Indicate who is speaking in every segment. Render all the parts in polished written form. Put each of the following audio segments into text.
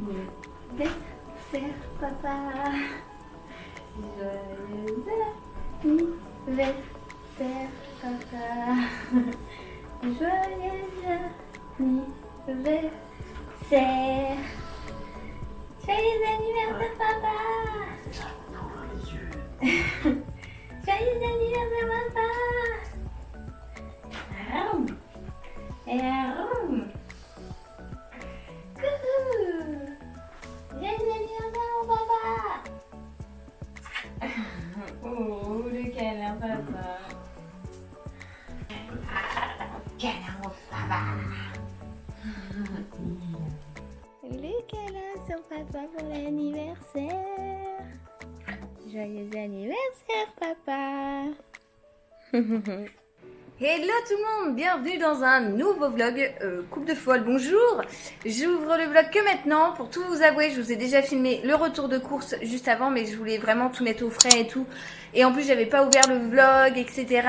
Speaker 1: Anniversaire, papa. Joyeux anniversaire, papa. Joyeux anniversaire. Joyeux anniversaire, papa. Joyeux anniversaire, papa. Et coucou. Joyeux anniversaire, mon papa. Oh, le câlin, papa. Câlin, mon papa. Le câlin sur papa pour l'anniversaire. Joyeux anniversaire, papa.
Speaker 2: Hello tout le monde, bienvenue dans un nouveau vlog Couple de Folle, bonjour. J'ouvre le vlog que maintenant, pour tout vous avouer, je vous ai déjà filmé le retour de course juste avant, mais je voulais vraiment tout mettre au frais et tout. Et en plus j'avais pas ouvert le vlog, etc.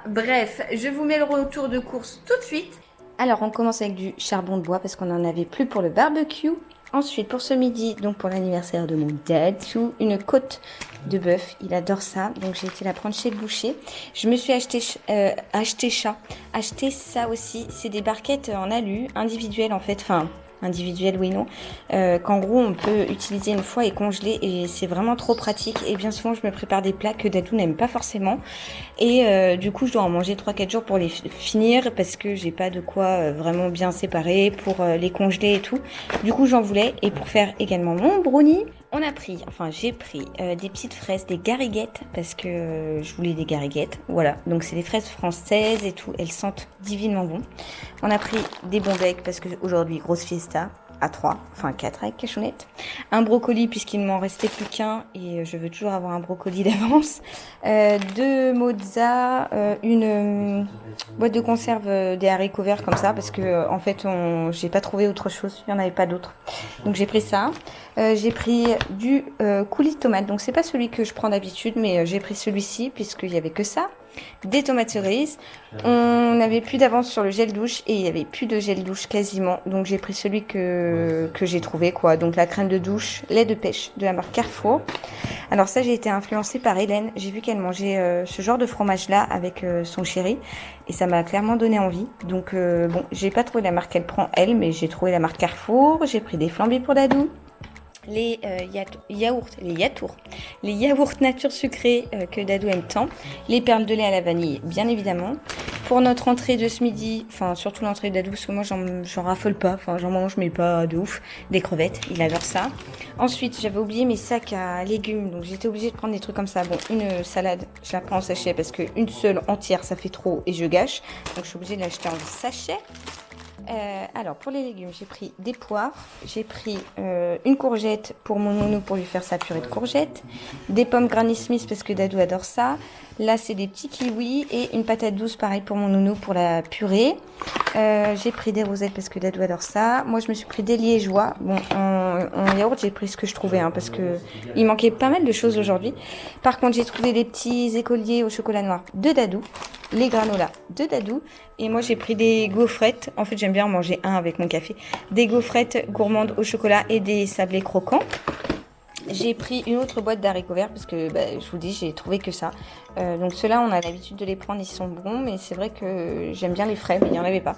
Speaker 2: Bref, je vous mets le retour de course tout de suite. Alors on commence avec du charbon de bois parce qu'on en avait plus pour le barbecue. Ensuite pour ce midi, donc pour l'anniversaire de mon dad, une côte de bœuf, il adore ça, donc j'ai été la prendre chez le boucher. Je me suis acheté ça aussi, c'est des barquettes en alu, individuelles en fait, enfin individuelles oui non, qu'en gros on peut utiliser une fois et congeler et c'est vraiment trop pratique. Et bien souvent je me prépare des plats que Dadou n'aime pas forcément et du coup je dois en manger 3-4 jours pour les finir parce que j'ai pas de quoi vraiment bien séparer pour les congeler et tout. Du coup j'en voulais, et pour faire également mon brownie, j'ai pris des petites fraises, des gariguettes, parce que je voulais des gariguettes. Voilà, donc c'est des fraises françaises et tout, elles sentent divinement bon. On a pris des bons becs parce qu'aujourd'hui, grosse fiesta, à 3, enfin 4 avec cachonnette. Un brocoli puisqu'il ne m'en restait plus qu'un et je veux toujours avoir un brocoli d'avance. 2 mozza, une boîte de conserve des haricots verts comme ça parce que en fait j'ai pas trouvé autre chose, il n'y en avait pas d'autre. Donc j'ai pris ça. J'ai pris du coulis de tomate, donc c'est pas celui que je prends d'habitude, mais j'ai pris celui-ci puisqu'il y avait que ça. Des tomates cerises. On n'avait plus d'avance sur le gel douche et il y avait plus de gel douche quasiment, donc j'ai pris celui que j'ai trouvé quoi. Donc la crème de douche lait de pêche de la marque Carrefour. Alors ça, j'ai été influencée par Hélène, j'ai vu qu'elle mangeait ce genre de fromage là avec son chéri et ça m'a clairement donné envie. Donc bon, j'ai pas trouvé la marque qu'elle prend elle, mais j'ai trouvé la marque Carrefour. J'ai pris des flambés pour Dadou. Les yaourts nature sucrée que Dadou aime tant, les perles de lait à la vanille bien évidemment. Pour notre entrée de ce midi, enfin surtout l'entrée de Dadou parce que moi j'en raffole pas, enfin j'en mange mais pas de ouf, des crevettes, il adore ça. Ensuite j'avais oublié mes sacs à légumes, donc j'étais obligée de prendre des trucs comme ça. Bon, une salade je la prends en sachet parce qu'une seule entière ça fait trop et je gâche, donc je suis obligée de l'acheter en sachet. Alors pour les légumes, j'ai pris des poires, j'ai pris une courgette pour mon nounou pour lui faire sa purée de courgettes, des pommes Granny Smith parce que Dadou adore ça. Là c'est des petits kiwis et une patate douce pareil pour mon nounou pour la purée. J'ai pris des rosettes parce que Dadou adore ça. Moi je me suis pris des liégeois. Bon en yaourt j'ai pris ce que je trouvais parce que il manquait pas mal de choses aujourd'hui. Par contre j'ai trouvé des petits écoliers au chocolat noir de Dadou, les granolas de Dadou. Et moi j'ai pris des gaufrettes, en fait j'aime bien en manger un avec mon café, des gaufrettes gourmandes au chocolat et des sablés croquants. J'ai pris une autre boîte d'haricots verts parce que je vous dis j'ai trouvé que ça. Donc ceux-là on a l'habitude de les prendre, ils sont bons, mais c'est vrai que j'aime bien les frais, mais il n'y en avait pas.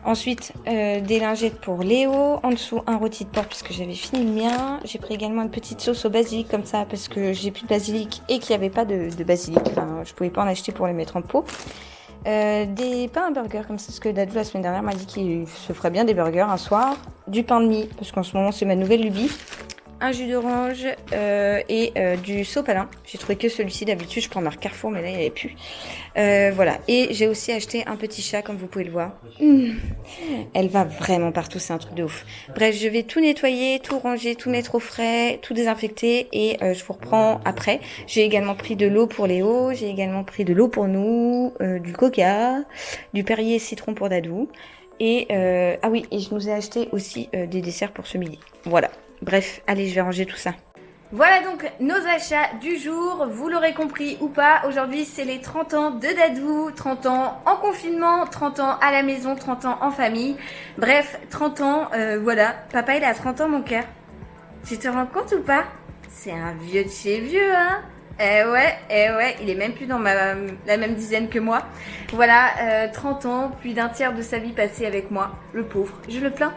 Speaker 2: Ensuite des lingettes pour Léo, en dessous un rôti de porc parce que j'avais fini le mien. J'ai pris également une petite sauce au basilic comme ça parce que j'ai plus de basilic et qu'il n'y avait pas de basilic, enfin je pouvais pas en acheter pour les mettre en pot. Des pains à burger comme ça, parce que Dadou la semaine dernière m'a dit qu'il se ferait bien des burgers un soir, du pain de mie parce qu'en ce moment c'est ma nouvelle lubie, un jus d'orange et du sopalin. J'ai trouvé que celui-ci, d'habitude je prends marque Carrefour mais là il n'y avait plus. Voilà, et j'ai aussi acheté un petit chat comme vous pouvez le voir. Elle va vraiment partout, c'est un truc de ouf. Bref, je vais tout nettoyer, tout ranger, tout mettre au frais, tout désinfecter et je vous reprends après. J'ai également pris de l'eau pour Léo, j'ai également pris de l'eau pour nous, du coca, du Perrier citron pour Dadou. Et ah oui, et je nous ai acheté aussi des desserts pour ce midi. Voilà. Bref, allez, je vais ranger tout ça. Voilà donc nos achats du jour, vous l'aurez compris ou pas, aujourd'hui c'est les 30 ans de Dadou, 30 ans en confinement, 30 ans à la maison, 30 ans en famille, bref 30 ans, voilà, papa il a 30 ans mon cœur. Tu te rends compte ou pas? C'est un vieux de chez vieux hein. Eh ouais, il est même plus dans la même dizaine que moi. Voilà, 30 ans, plus d'un tiers de sa vie passée avec moi, le pauvre, je le plains.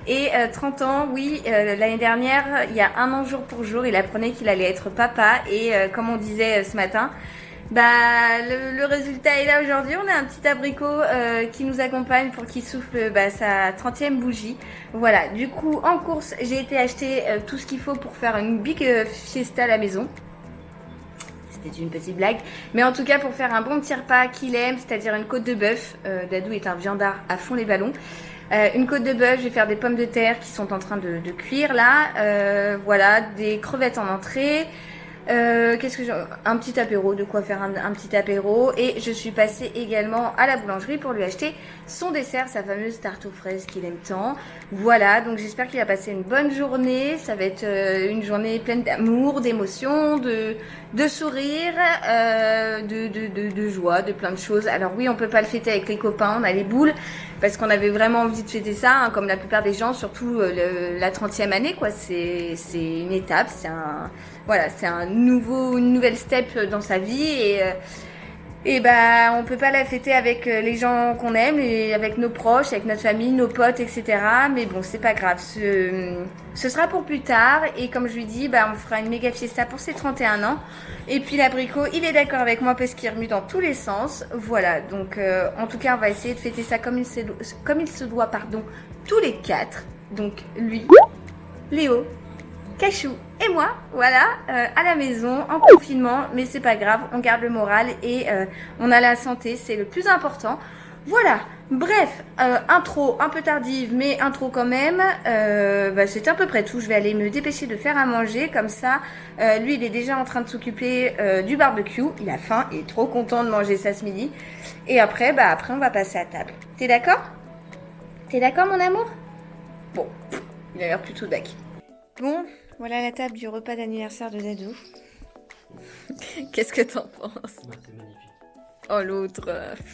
Speaker 2: Et 30 ans, oui, l'année dernière, il y a 1 an jour pour jour, il apprenait qu'il allait être papa. Et comme on disait ce matin, bah le résultat est là aujourd'hui. On a un petit abricot qui nous accompagne pour qu'il souffle sa 30e bougie. Voilà, du coup, en course, j'ai été acheter tout ce qu'il faut pour faire une big fiesta à la maison. C'est une petite blague, mais en tout cas pour faire un bon petit repas qu'il aime, c'est-à-dire une côte de bœuf. Dadou est un viandard à fond les ballons. Une côte de bœuf, je vais faire des pommes de terre qui sont en train de cuire là. Voilà, des crevettes en entrée. Qu'est-ce que j'ai? Un petit apéro, de quoi faire un petit apéro. Et je suis passée également à la boulangerie pour lui acheter son dessert, sa fameuse tarte aux fraises qu'il aime tant. Voilà, donc j'espère qu'il va passer une bonne journée. Ça va être une journée pleine d'amour, d'émotions, de sourires, de joie, de plein de choses. Alors oui, on peut pas le fêter avec les copains, on a les boules, parce qu'on avait vraiment envie de fêter ça, hein, comme la plupart des gens, surtout la 30e année, quoi. C'est une étape, voilà, c'est une nouvelle step dans sa vie et bah on peut pas la fêter avec les gens qu'on aime et avec nos proches, avec notre famille, nos potes, etc. Mais bon, c'est pas grave, ce sera pour plus tard. Et comme je lui dis, bah on fera une méga fiesta pour ses 31 ans. Et puis l'abricot, il est d'accord avec moi parce qu'il remue dans tous les sens. Voilà, donc en tout cas on va essayer de fêter ça comme il se doit, tous les 4. Donc lui, Léo, Cachou et moi, voilà, à la maison, en confinement, mais c'est pas grave, on garde le moral et on a la santé, c'est le plus important. Voilà, bref, intro un peu tardive, mais intro quand même, c'est à peu près tout. Je vais aller me dépêcher de faire à manger, comme ça, lui il est déjà en train de s'occuper du barbecue, il a faim, il est trop content de manger ça ce midi. Et après, on va passer à table. T'es d'accord? T'es d'accord mon amour? Bon, il a l'air plutôt d'accord. Bon, voilà la table du repas d'anniversaire de Dadou. Qu'est-ce que t'en penses?
Speaker 3: C'est magnifique.
Speaker 2: Oh l'autre,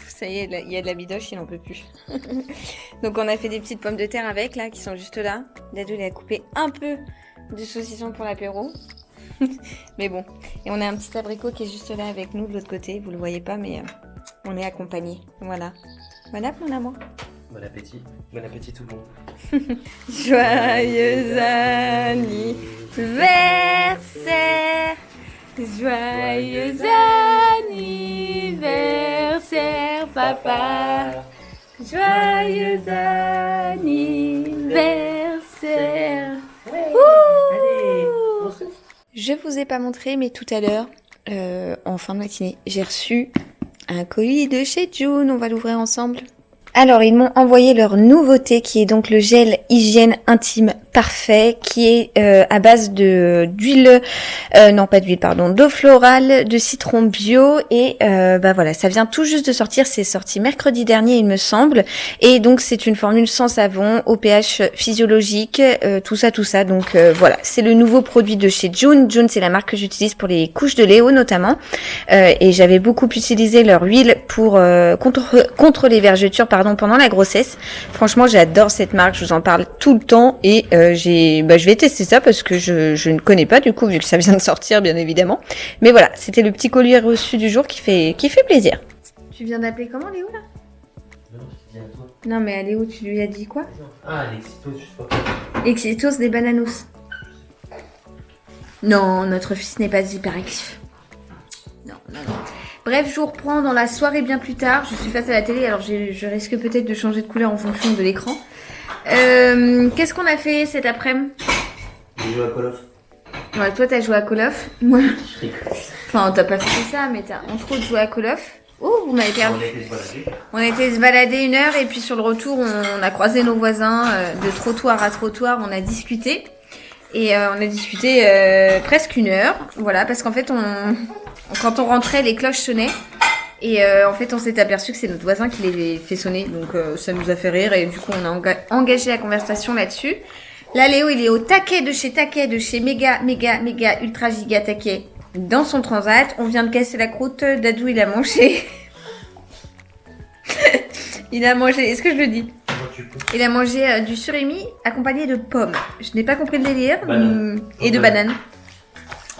Speaker 2: ça y est, il y a de la bidoche, il n'en peut plus. Donc on a fait des petites pommes de terre avec, là, qui sont juste là. Dadou il a coupé un peu de saucisson pour l'apéro. Mais bon, et on a un petit abricot qui est juste là avec nous de l'autre côté. Vous le voyez pas, mais on est accompagnés. Voilà. Voilà mon amour.
Speaker 3: Bon appétit tout le monde.
Speaker 2: Joyeux anniversaire, joyeux anniversaire papa, joyeux anniversaire. Je vous ai pas montré, mais tout à l'heure, en fin de matinée, j'ai reçu un colis de chez June. On va l'ouvrir ensemble. Alors, ils m'ont envoyé leur nouveauté qui est donc le gel hygiène intime parfait qui est à base d'huile, d'eau florale, de citron bio et voilà, ça vient tout juste de sortir, c'est sorti mercredi dernier il me semble et donc c'est une formule sans savon, au pH physiologique, tout ça donc voilà, c'est le nouveau produit de chez June. June c'est la marque que j'utilise pour les couches de Léo notamment et j'avais beaucoup utilisé leur huile pour contre les vergetures pendant la grossesse. Franchement j'adore cette marque, je vous en parle tout le temps et je vais tester ça parce que je ne connais pas du coup vu que ça vient de sortir bien évidemment. Mais voilà, c'était le petit collier reçu du jour qui fait plaisir. Tu viens d'appeler comment Léo là?
Speaker 3: Non, je dis à toi.
Speaker 2: Non mais à Léo tu lui as dit quoi?
Speaker 3: Ah, l'Exitos, je sais pas quoi.
Speaker 2: Exitos des bananos. Non, notre fils n'est pas hyperactif. Non. Bref, je vous reprends dans la soirée bien plus tard. Je suis face à la télé, alors je risque peut-être de changer de couleur en fonction de l'écran. Qu'est-ce qu'on a fait cet après-midi?
Speaker 3: J'ai joué à Call of.
Speaker 2: Ouais, toi t'as joué à Call of. Moi.
Speaker 3: Je rigole.
Speaker 2: Enfin, t'as pas fait ça, mais t'as entre autres joué à Call of. Oh, vous m'avez perdu.
Speaker 3: On a été se balader.
Speaker 2: On a été se balader 1 heure et puis sur le retour, on a croisé nos voisins de trottoir à trottoir. On a discuté. Et on a discuté presque 1 heure. Voilà, parce qu'en fait, quand on rentrait, les cloches sonnaient. Et en fait, on s'est aperçu que c'est notre voisin qui les fait sonner. Donc, ça nous a fait rire. Et du coup, on a engagé la conversation là-dessus. Là, Léo, il est au taquet de chez méga, ultra giga taquet dans son transat. On vient de casser la croûte. Dadou, il a mangé. Il a mangé, est-ce que je le dis? Il a mangé du surimi accompagné de pommes. Je n'ai pas compris le délire.
Speaker 3: Banane.
Speaker 2: Et de bananes.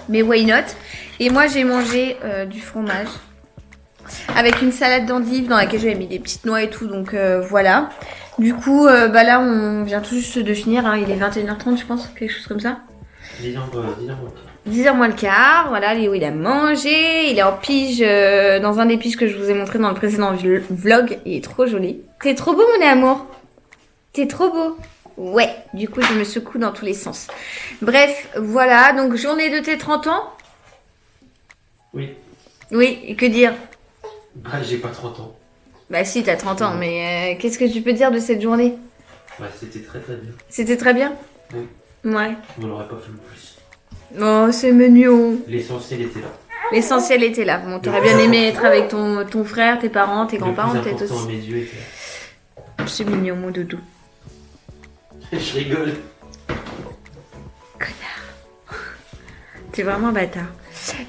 Speaker 2: Mais why not? Et moi, j'ai mangé du fromage. Avec une salade d'endives dans laquelle j'avais mis des petites noix et tout. Donc voilà. Du coup, bah là, on vient tout juste de finir. Hein. Il est 21h30, je pense. Quelque chose comme ça.
Speaker 3: 10h
Speaker 2: 10h moins le quart. Voilà, Léo, il a mangé. Il est en pige dans un des piges que je vous ai montré dans le précédent vlog. Il est trop joli. T'es trop beau, mon amour. T'es trop beau. Ouais, du coup, je me secoue dans tous les sens. Bref, voilà. Donc, journée de tes 30 ans.
Speaker 3: Oui.
Speaker 2: Oui, et que dire?
Speaker 3: Bah, j'ai pas 30 ans.
Speaker 2: Bah si, t'as 30 ans, mais qu'est-ce que tu peux dire de cette journée?
Speaker 3: Bah, c'était très très bien.
Speaker 2: C'était très bien?
Speaker 3: Oui.
Speaker 2: Ouais.
Speaker 3: On l'aurait pas fait le plus.
Speaker 2: Oh, c'est mignon.
Speaker 3: L'essentiel était là.
Speaker 2: L'essentiel était là. Bon, t'aurais bien aimé être avec ton frère, tes parents, tes grands-parents
Speaker 3: Le plus
Speaker 2: peut-être
Speaker 3: important à
Speaker 2: aussi.
Speaker 3: mes yeux était là.
Speaker 2: C'est mignon, mon doudou.
Speaker 3: Je rigole.
Speaker 2: T'es vraiment un bâtard.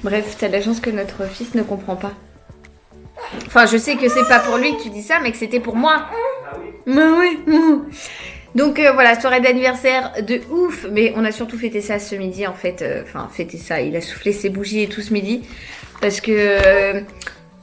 Speaker 2: Bref, t'as de la chance que notre fils ne comprend pas. Enfin, je sais que c'est pas pour lui que tu dis ça, mais que c'était pour moi. Bah oui. Donc voilà, soirée d'anniversaire de ouf. Mais on a surtout fêté ça ce midi en fait. Enfin, fêté ça, il a soufflé ses bougies et tout ce midi. Parce que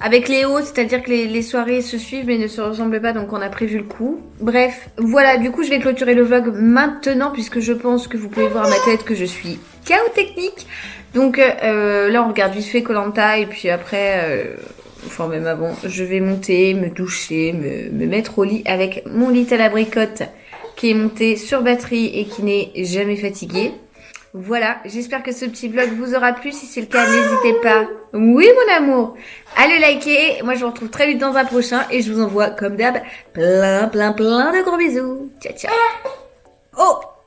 Speaker 2: avec Léo, c'est-à-dire que les soirées se suivent mais ne se ressemblent pas. Donc on a prévu le coup. Bref, voilà, du coup je vais clôturer le vlog maintenant. Puisque je pense que vous pouvez voir à ma tête que je suis chaos technique. Donc là on regarde vite fait Koh-Lanta. Et puis après... enfin même avant, je vais monter, me doucher, me mettre au lit avec mon lit à la bricotte qui est monté sur batterie et qui n'est jamais fatigué. Voilà, j'espère que ce petit vlog vous aura plu. Si c'est le cas, n'hésitez pas, oui mon amour, à le liker. Moi je vous retrouve très vite dans un prochain et je vous envoie comme d'hab plein de gros bisous. Ciao ciao. Oh!